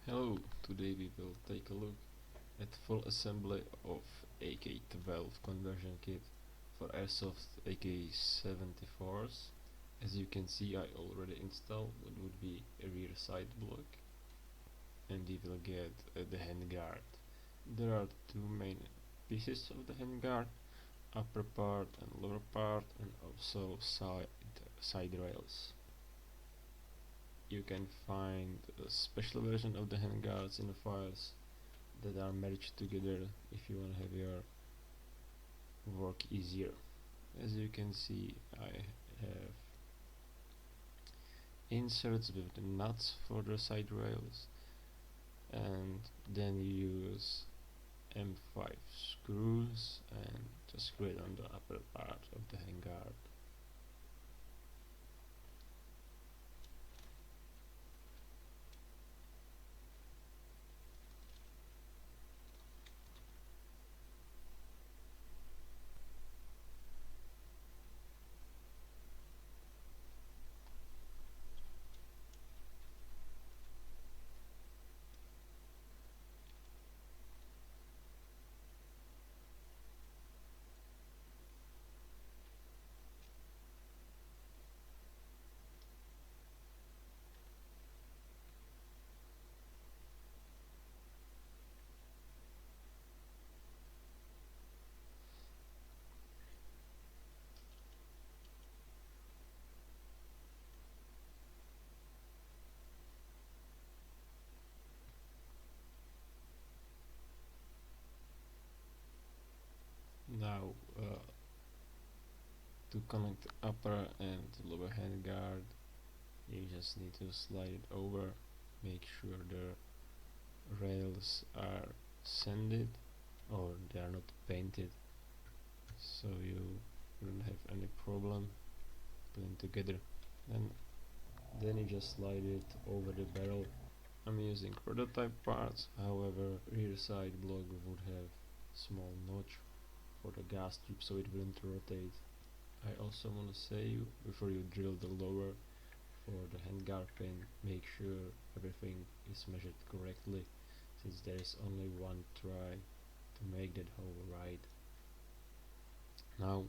Hello, today we will take a look at full assembly of AK-12 conversion kit for Airsoft AK-74s. As you can see, I already installed what would be a rear side block, and we will get the handguard. There are two main pieces of the handguard, upper part and lower part, and also side rails. You can find a special version of the handguards in the files that are merged together if you want to have your work easier. As you can see, I have inserts with the nuts for the side rails, and then you use M5 screws and just screw it on the upper part of the handguard. Now, to connect the upper and lower handguard, you just need to slide it over, make sure the rails are sanded or they are not painted, so you don't have any problem putting together. Then you just slide it over the barrel. I'm using prototype parts, however rear side block would have small notch for the gas tube so it wouldn't rotate. I also want to say, before you drill the lower for the handguard pin, make sure everything is measured correctly, since there is only one try to make that hole right. Now,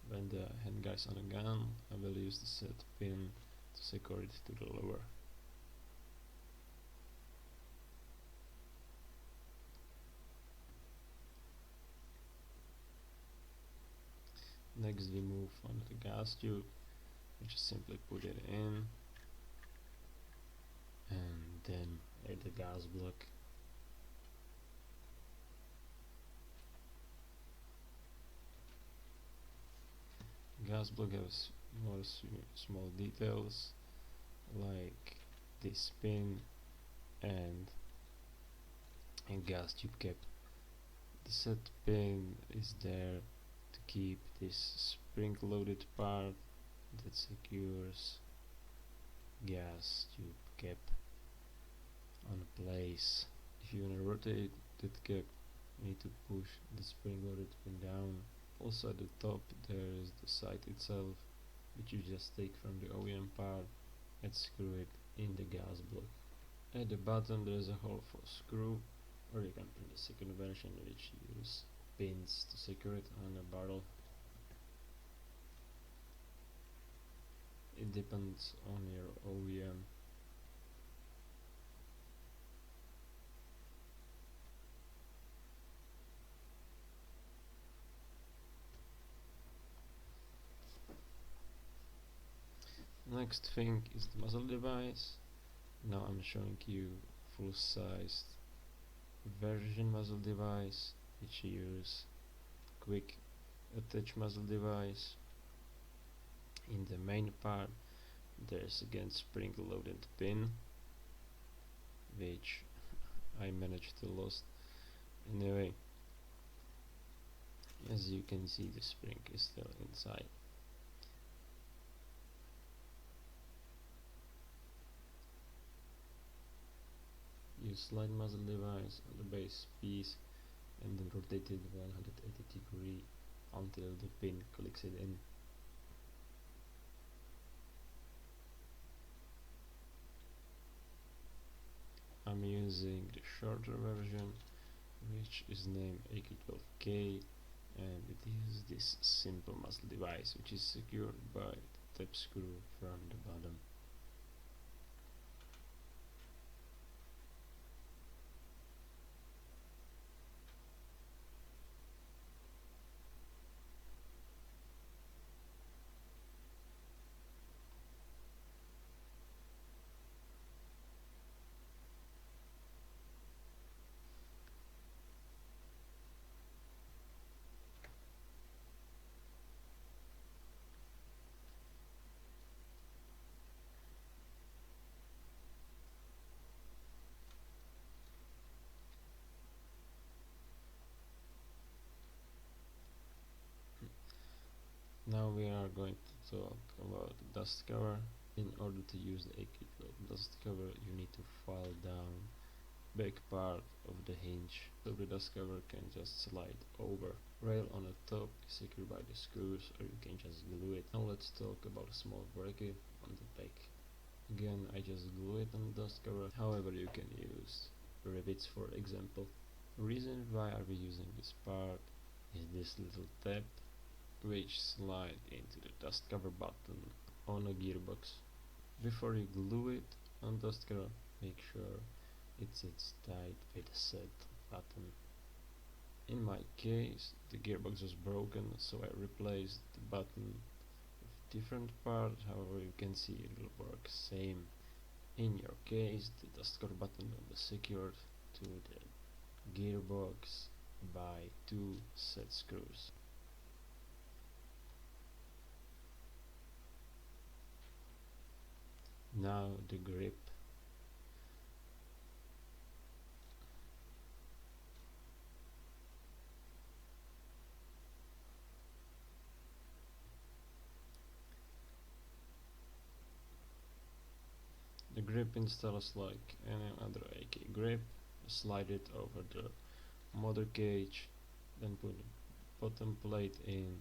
when the handguard is on the gun, I will use the set pin to secure it to the lower. Next we move on to the gas tube. We just simply put it in and then add the gas block. Gas block has more small details like this pin and gas tube cap. The set pin is there to keep this spring loaded part that secures gas tube cap on place. If you want to rotate that cap, you need to push the spring loaded pin down. Also at the top there is the sight itself, which you just take from the OEM part and screw it in the gas block. At the bottom there is a hole for a screw, or you can print a second version which use pins to secure it on a barrel. It depends on your OEM. Next thing is the muzzle device. Now I'm showing you full-sized version muzzle device, which use quick attach muzzle device. In the main part there's again spring loaded pin, which I managed to lose anyway. As you can see, the spring is still inside. You slide muzzle device on the base piece and then rotate it 180 degrees until the pin clicks it in. I'm using the shorter version, which is named AK12K, and it is this simple muzzle device which is secured by the tap screw from the bottom. Now we are going to talk about the dust cover. In order to use the AK-12 dust cover, you need to file down back part of the hinge so the dust cover can just slide over. Rail on the top is secured by the screws, or you can just glue it. Now let's talk about a small bracket on the back. Again, I just glue it on the dust cover. However, you can use rivets, for example. The reason why are we using this part is this little tab which slide into the dust cover button on a gearbox. Before you glue it on dust cover, make sure it sits tight with a set button. In my case, the gearbox was broken, so I replaced the button with different part. However, you can see it will work same. In your case, the dust cover button will be secured to the gearbox by 2 set screws. Now the grip. The grip installs like any other AK grip. Slide it over the motor cage, then put the bottom plate in,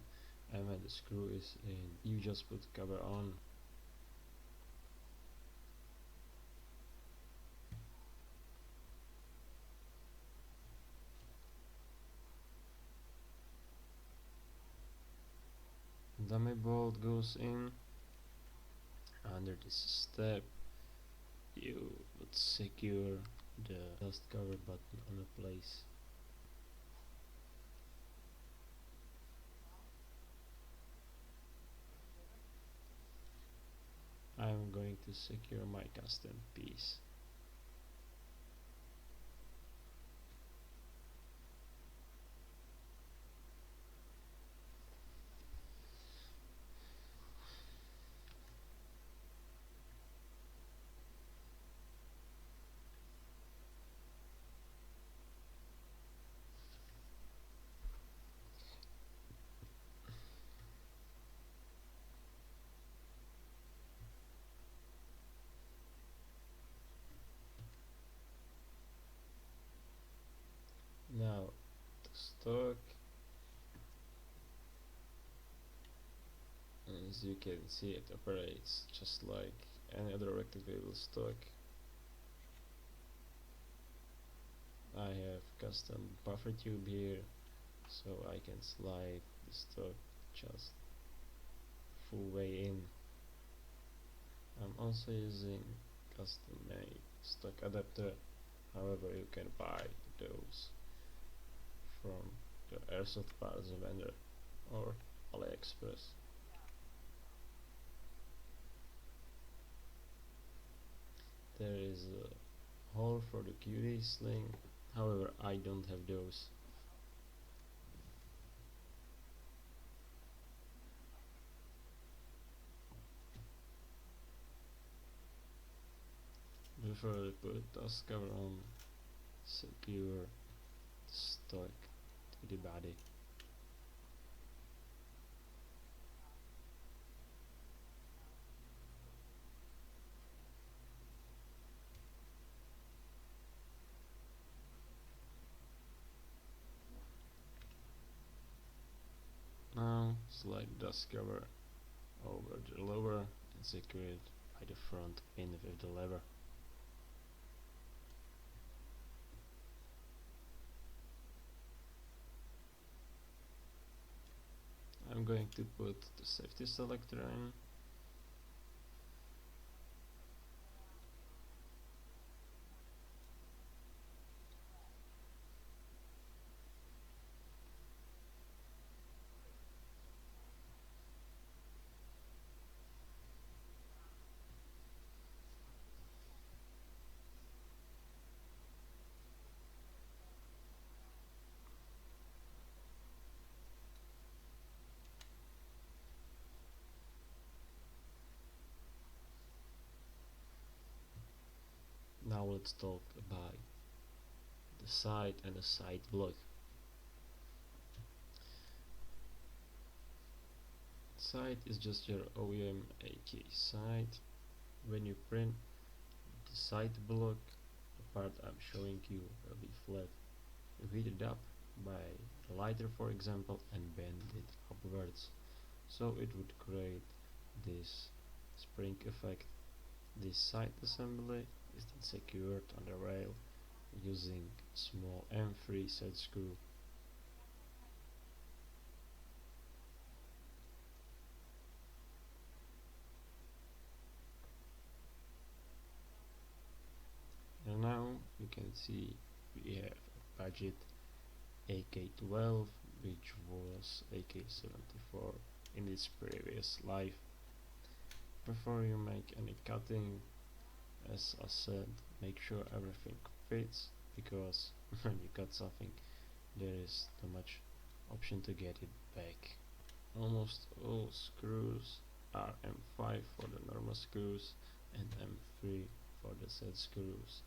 and when the screw is in, you just put the cover on. Dummy bolt goes in. Under this step, you would secure the dust cover button on a place. I'm going to secure my custom piece. Now the stock, as you can see, it operates just like any other rectangular stock. I have custom buffer tube here, so I can slide the stock just full way in. I'm also using custom made stock adapter, however you can buy those from the Airsoft parts vendor or AliExpress. There is a hole for the QD sling, however I don't have those. Before I put dust cover on, secure the stock to the body. Now slide the dust cover over the lower and secure it by the front pin with the lever. I'm going to put the safety selector in. Now let's talk about the sight and the sight block. Sight is just your OEM AK sight. When you print the sight block, the part I'm showing you will be flat. You heat it up by a lighter, for example, and bend it upwards, so it would create this spring effect. This sight assembly is then secured on the rail using small M3 set screw. And now you can see we have a budget AK-12, which was AK-74 in its previous life. Before you make any cutting, as I said, make sure everything fits, because when you cut something there is too much option to get it back. Almost all screws are M5 for the normal screws and M3 for the set screws.